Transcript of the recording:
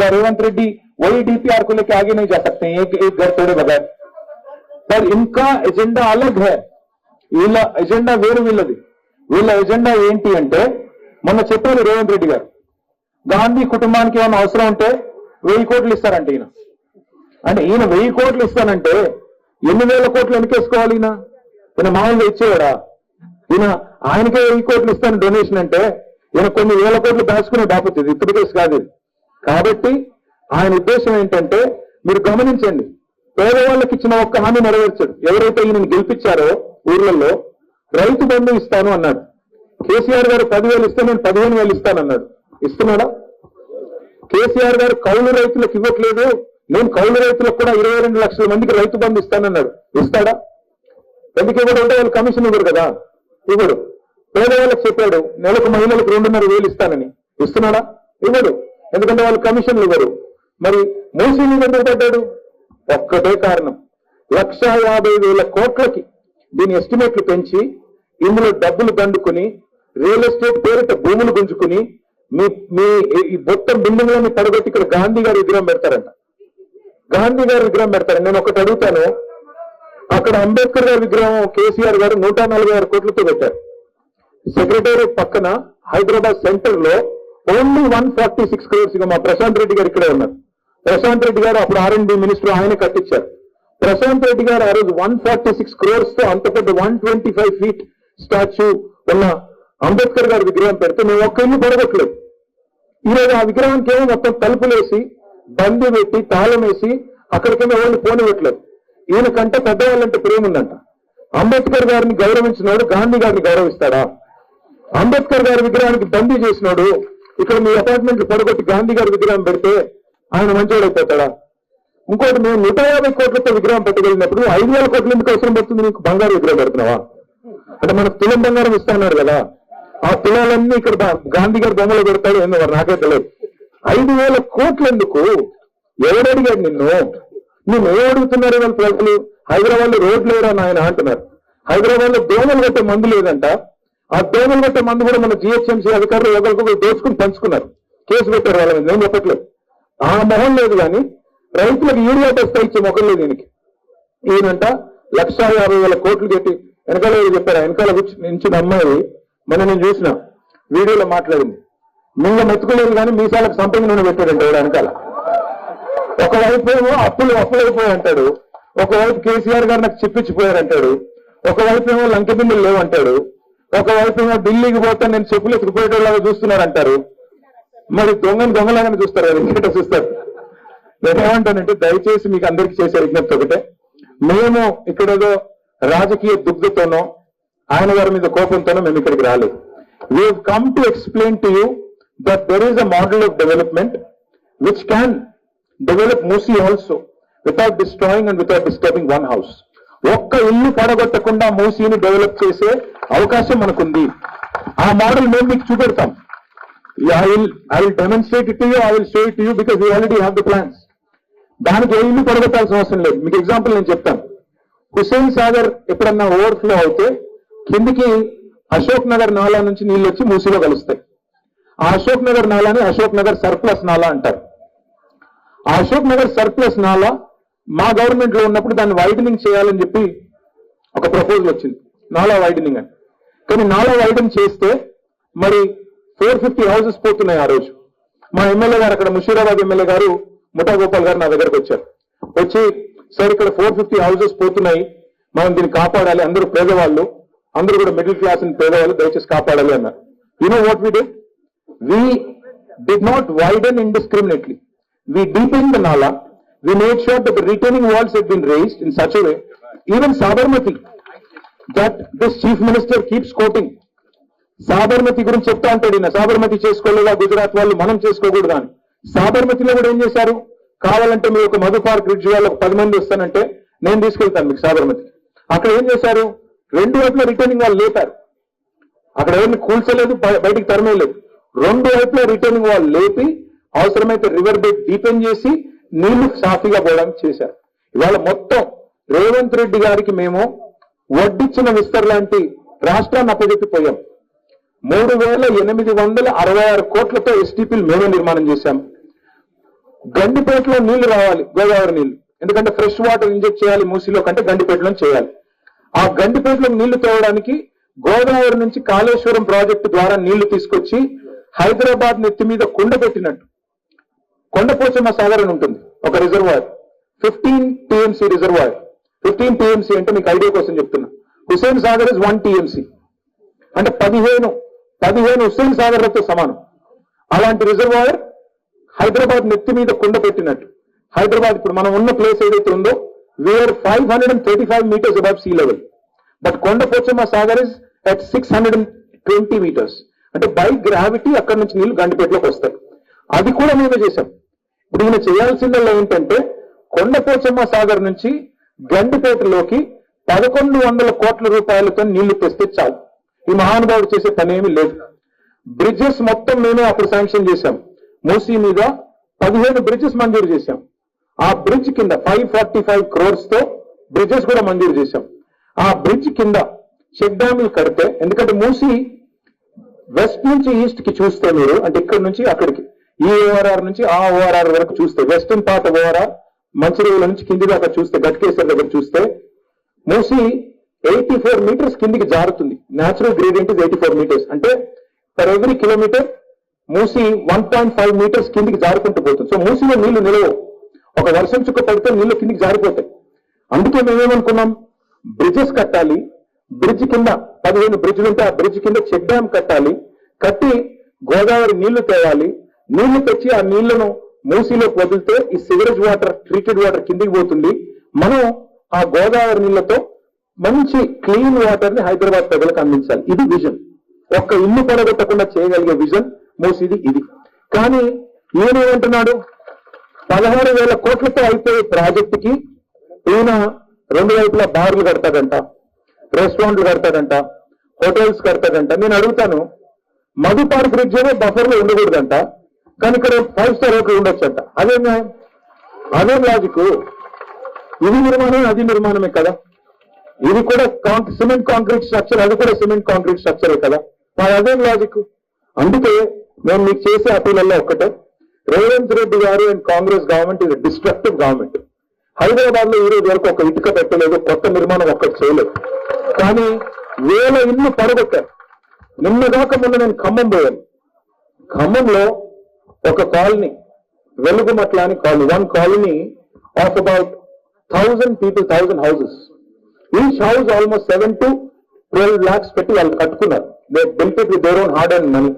क्या रेवंत रेड्डी वही डीपीआर को लेकर आगे नहीं जा सकते हैं एक घर तोड़े बगैर? पर इनका एजेंडा अलग है. వీళ్ళ ఎజెండా వేరు వీళ్ళది. వీళ్ళ ఎజెండా ఏంటి అంటే మొన్న చెప్పారు రేవంత్ రెడ్డి గారు, గాంధీ కుటుంబానికి ఏమైనా అవసరం ఉంటే 1000 కోట్లు ఇస్తారంటే ఈయన. అంటే ఈయన 1000 కోట్లు ఇస్తానంటే ఎన్ని వేల కోట్లు వెనకేసుకోవాలి ఈయన? ఈయన మామూలుగా ఇచ్చేవాడా? ఈయన ఆయనకే 1000 కోట్లు ఇస్తాను డొనేషన్ అంటే ఈయన కొన్ని వేల కోట్లు దాచుకునే బాపుతుంది. ఇప్పుడు కేసు కాదు ఇది. కాబట్టి ఆయన ఉద్దేశం ఏంటంటే మీరు గమనించండి, పేదవాళ్ళకి ఇచ్చిన ఒక్క హామీ నెరవేర్చాడు. ఎవరైతే ఈయనను గెలిపించారో ఊర్లలో రైతు బంధు ఇస్తాను అన్నాడు. కేసీఆర్ గారు 10,000 ఇస్తే నేను 15,000 ఇస్తానన్నాడు. ఇస్తున్నాడా? కేసీఆర్ గారు కౌలు రైతులకు ఇవ్వట్లేదు, నేను కౌలు రైతులకు కూడా 22 లక్షల మందికి రైతు బంధు ఇస్తానన్నాడు. ఇస్తాడా? ఎందుకు ఇవ్వడు అంటే వాళ్ళు కమిషన్ ఇవ్వరు కదా, ఇవ్వడు. పేదవాళ్ళకి చెప్పాడు నెలకు మహిళలకు 2,500 ఇస్తానని. ఇస్తున్నాడా? ఇవ్వడు. ఎందుకంటే వాళ్ళు కమిషన్లు ఇవ్వరు. మరి మూసీ మీద ఎందుకు పడ్డాడు? ఒక్కటే కారణం, 1,50,000 కోట్లకి దీని ఎస్టిమేట్లు పెంచి ఇందులో డబ్బులు దండుకుని రియల్ ఎస్టేట్ పేరిట భూములు గుంజుకుని మీ మొత్తం బిల్డింగ్లన్నీ పడగొట్టి ఇక్కడ గాంధీ గారి విగ్రహం పెడతారంట. గాంధీ గారి విగ్రహం పెడతారు. నేను ఒకటి అడుగుతాను, అక్కడ అంబేద్కర్ గారి విగ్రహం కేసీఆర్ గారు 146 కోట్లతో పెట్టారు. సెక్రటేరియట్ పక్కన హైదరాబాద్ సెంటర్ లో ఓన్లీ 146 crores. ఇక మా ప్రశాంత్ రెడ్డి గారు ఇక్కడే ఉన్నారు. ప్రశాంత్ రెడ్డి గారు అప్పుడు R&D మినిస్టర్, ఆయన కట్టించారు. ప్రశాంత్ రెడ్డి గారు ఆ రోజు 146 crores తో అంత పెద్ద 125 feet స్టాచ్యూ ఉన్న అంబేద్కర్ గారి విగ్రహం పెడితే మేము ఒక్క ఇల్లు పడగొట్టలేదు. ఈరోజు ఆ విగ్రహానికి ఏమో మొత్తం తలుపులేసి బందీ పెట్టి తాళం వేసి అక్కడికేమో ఎవరిని పోనివ్వట్లేదు. ఈయనకంటే పెద్దవాళ్ళంటే ప్రేమ ఉందంట. అంబేద్కర్ గారిని గౌరవించినోడు గాంధీ గారిని గౌరవిస్తాడా? అంబేద్కర్ గారి విగ్రహానికి బందీ చేసినోడు ఇక్కడ మీ అపార్ట్మెంట్లు పడగొట్టి గాంధీ గారి విగ్రహం పెడితే ఆయన మంచోడైపోతాడా? ఇంకోటి, మేము 150 కోట్లతో విగ్రహం పెట్టగలిగినప్పుడు 5,000 కోట్ల ఎందుకు అవసరం పడుతుంది? నీకు బంగారు విగ్రహం పెడుతున్నావా? అంటే మనకు తులం బంగారం ఇస్తున్నారు కదా, ఆ తులాలన్నీ ఇక్కడ గాంధీ గారి బొమ్మలు పెడతాడు ఏందో మరి నాకే తెలియదు. 5,000 కోట్లు ఎందుకు? ఎవడు అడిగాడు నిన్ను? నువ్వు ఏం అడుగుతున్నారు వాళ్ళ ప్రజలు? హైదరాబాద్ లో రోడ్లు లేరా నాయన అంటున్నారు. హైదరాబాద్ లో దోమలు కట్టే మందు లేదంట. ఆ దోమలు కట్టే మందు కూడా మన GHMC అధికారులు ఒకరికొకరు దోచుకుని పంచుకున్నారు. కేసు పెట్టారు వాళ్ళ మీద. నేను చెప్పట్లేదు, ఆ మొహం లేదు. కానీ రైతులకు యూరియా టెస్ట్ ఇచ్చే మొక్కలు లేదు దీనికి. ఈయనంట 1,50,000 కోట్లు పెట్టి వెనకాల చెప్పారు. వెనకాల నుంచి అమ్మాయి మన నేను చూసిన వీడియోలో మాట్లాడింది. మింగ మెతుకులేదు కానీ మీసాలకు సంపంగి నూనె పెట్టాడంట వెనకాల. ఒకవైపు ఏమో అప్పులు అయిపోయి అంటాడు, ఒకవైపు కేసీఆర్ గారు నాకు చిప్పించిపోయారంటాడు, ఒకవైపు ఏమో లంకె బిల్లులు లేవంటాడు, ఒకవైపు ఏమో ఢిల్లీకి పోతే నేను చెప్పులు ఎత్తుకుపోయేటోళ్ళగా చూస్తున్నారంటారు. మరి దొంగలాగానే చూస్తారు కదా, ఇంకేట చూస్తారు. నేనేమంటానంటే దయచేసి మీకు అందరికీ చేసే విజ్ఞప్తి ఒకటే, మేము ఇక్కడేదో రాజకీయ దుగ్ధతోనో ఆయన గారి మీద కోపంతోనో మేము ఇక్కడికి రాలేదు. We have come to explain to you that there is a model of development which can develop Musi also without destroying and without disturbing one house. ఒక్క ఇల్లు పడగొట్టకుండా మూసీని డెవలప్ చేసే అవకాశం మనకుంది. ఆ మోడల్ మేము మీకు చూపెడతాం. I will demonstrate it to you, I will show it to you because we already have the plans. దానికి ఏ ఇల్లు పడగొట్టాల్సిన అవసరం లేదు. మీకు ఎగ్జాంపుల్ నేను చెప్తాను. హుస్సేన్ సాగర్ ఎప్పుడన్నా ఓవర్ఫ్లో అయితే కిందికి అశోక్ నగర్ నాలా నుంచి నీళ్ళు వచ్చి మూసీలో కలుస్తాయి. ఆ అశోక్ నగర్ నాలాని అశోక్ నగర్ సర్ప్లస్ నాలా అంటారు. ఆ అశోక్ నగర్ సర్ప్లస్ నాలా మా గవర్నమెంట్ లో ఉన్నప్పుడు దాన్ని వైడనింగ్ చేయాలని చెప్పి ఒక ప్రపోజల్ వచ్చింది, నాలా వైడనింగ్ అని. కానీ నాలా వైడన్ చేస్తే మరి 450 houses పోతున్నాయి. ఆ రోజు మా ఎమ్మెల్యే గారు, అక్కడ ముషీరాబాద్ ఎమ్మెల్యే గారు ముఠా గోపాల్ గారు నా దగ్గరకు వచ్చారు. వచ్చి సార్ ఇక్కడ 450 houses పోతున్నాయి, మనం దీన్ని కాపాడాలి, అందరూ పేదవాళ్ళు, అందరూ కూడా మిడిల్ క్లాస్ అండ్ పేదవాళ్ళు, దయచేసి కాపాడాలి అన్నారు. You know what we did? We did not widen indiscriminately. We deepen the nala. We made sure that the retaining walls had been raised in such a way, even Sabarmati, that this chief minister keeps quoting. Sabarmati గురించి చెప్తా ఉంటాడు ఈయన, సాబర్మతి చేసుకోలేదా గుజరాత్ వాళ్ళు, మనం చేసుకోకూడదు అని. సాబర్మతిలో కూడా ఏం చేశారు? కావాలంటే మీరు ఒక మధు పార్క్ బ్రిడ్జ్ వాళ్ళు 10 మంది వస్తానంటే నేను తీసుకెళ్తాను మీకు సాబర్మతి. అక్కడ ఏం చేశారు? 2 వైపులా రిటర్నింగ్ వాళ్ళు లేపారు. అక్కడ ఎవరిని కూల్చలేదు, బయటికి తరమేయలేదు. 2 వైపులా రిటర్నింగ్ వాళ్ళు లేపి అవసరమైతే రివర్ బెడ్ డీపెన్ చేసి నీళ్లు సాఫీగా పోవడానికి చేశారు. ఇవాళ మొత్తం రేవంత్ రెడ్డి గారికి మేము వడ్డిచ్చిన విస్తర్ లాంటి రాష్ట్రాన్ని అప్పచెప్పిపోయాం. 3,866 కోట్లతో STPలు మేమే నిర్మాణం చేశాం. గండిపేటలో నీళ్లు రావాలి, గోదావరి నీళ్లు. ఎందుకంటే ఫ్రెష్ వాటర్ ఇంజెక్ట్ చేయాలి మూసీలో కంటే గండిపేటలో చేయాలి. ఆ గండిపేటలో నీళ్లు తేవడానికి గోదావరి నుంచి కాళేశ్వరం ప్రాజెక్టు ద్వారా నీళ్లు తీసుకొచ్చి హైదరాబాద్ నెత్తి మీద కుండ పెట్టినట్టు కొండపోచమ్మ సాగర్ అని ఉంటుంది ఒక రిజర్వాయర్, 15 TMC రిజర్వాయర్. 15 TMC అంటే మీకు ఐడియా కోసం చెప్తున్నా. హుస్సేన్ సాగర్ ఇస్ 1 TMC అంటే 15 హుస్సేన్ సాగర్లతో సమానం. అలాంటి రిజర్వాయర్ హైదరాబాద్ నెత్తి మీద కుండ పెట్టినట్టు. హైదరాబాద్ ఇప్పుడు మనం ఉన్న ప్లేస్ ఏదైతే ఉందో we are 535 meters above sea level, but Kondapochamma Sagar is at 620 meters. అంటే బై గ్రావిటీ అక్కడి నుంచి నీళ్లు గండిపేటలోకి వస్తాయి. అది కూడా మేమే చేశాం. ఇప్పుడు ఈయన చేయాల్సిందల్లా ఏంటంటే కొండపోచమ్మ సాగర్ నుంచి గండిపేటలోకి 1100 కోట్ల రూపాయలతో నీళ్లు తెస్తే చాలు. ఈ మహానుభావుడు చేసే పని ఏమీ లేదు. బ్రిడ్జెస్ మొత్తం మేమే అప్పుడు శాంక్షన్ చేశాం. మూసీ మీద 15 బ్రిడ్జెస్ మంజూరు చేశాం. ఆ బ్రిడ్జ్ కింద 545 crores తో బ్రిడ్జెస్ కూడా మంజూరు చేశాం. ఆ బ్రిడ్జ్ కింద చెక్ డ్యాములు కడితే, ఎందుకంటే మూసీ వెస్ట్ నుంచి ఈస్ట్ కి చూస్తే మీరు, అంటే ఇక్కడ నుంచి అక్కడికి ఈ ఓఆర్ఆర్ నుంచి ఆ ఓఆర్ఆర్ వరకు చూస్తే, వెస్టర్న్ పార్ట్ ఓఆర్ఆర్ మంచిర్యాల నుంచి కింది దాకా చూస్తే, గట్కేశ్వర్ దగ్గర చూస్తే మూసీ 84 meters కిందికి జారుతుంది. Natural gradient is 84 meters. అంటే per every kilometre Musi 1.5 meters కిందికి జారుకుంటూ పోతుంది. సో మూసీలో నీళ్లు నిలవవు. ఒక వర్షం చుక్క పడితే నీళ్లు కిందికి జారిపోతాయి. అందుకే మేమేమనుకున్నాం, బ్రిడ్జెస్ కట్టాలి, బ్రిడ్జ్ కింద 15 బ్రిడ్జ్లు ఉంటే ఆ బ్రిడ్జ్ కింద చెక్ డ్యామ్ కట్టాలి, కట్టి గోదావరి నీళ్లు తేవాలి. నీళ్లు తెచ్చి ఆ నీళ్లను మూసీలోకి వదిలితే ఈ సివరేజ్ వాటర్, ట్రీటెడ్ వాటర్ కిందికి పోతుంది. మనం ఆ గోదావరి నీళ్లతో మంచి క్లీన్ వాటర్ ని హైదరాబాద్ ప్రజలకు అందించాలి. ఇది విజన్. ఒక్క ఇల్లు పడగొట్టకుండా చేయగలిగే విజన్ మూసీది ఇది. కానీ ఈయనేమంటున్నాడు, 16,000 కోట్లతో అయిపోయే ప్రాజెక్టుకి ఈయన 2 వైపులా బార్లు కడతాడంట, రెస్టారెంట్లు కడతాడంట, హోటల్స్ కడతాడంట. నేను అడుగుతాను, మధు పార్క్ బ్రిడ్జ్ ఏమో బఫర్లో ఉండకూడదంట, కానీ ఇక్కడ 5 star హోటల్ ఉండొచ్చంట. అదేం లాజిక్? ఇది నిర్మాణం, అది నిర్మాణమే కదా. ఇది కూడా సిమెంట్ కాంక్రీట్ స్ట్రక్చర్, అది కూడా సిమెంట్ కాంక్రీట్ స్ట్రక్చరే కదా. మరి అదేం లాజిక్? అందుకే నేను మీకు చేసే అపీలల్లో ఒక్కటే, రేవంత్ రెడ్డి గారు అండ్ కాంగ్రెస్ గవర్నమెంట్ ఇది డిస్ట్రక్టివ్ గవర్నమెంట్. హైదరాబాద్ లో ఈ రోజు వరకు ఒక ఇటుక పెట్టలేదు, కొత్త నిర్మాణం ఒక్కటి చేయలేదు. కానీ వేల ఇల్లు పడగొట్టారు. నిన్నదాకా మొన్న నేను ఖమ్మం పోయాను. ఖమ్మంలో ఒక కాలనీ, వెలుగుమట్ల అని colony, 1 colony of about 1000 people, 1000 houses. Each house almost 7 to 12 lakhs పెట్టి వాళ్ళు కట్టుకున్నారు. They built it with their own hard and money.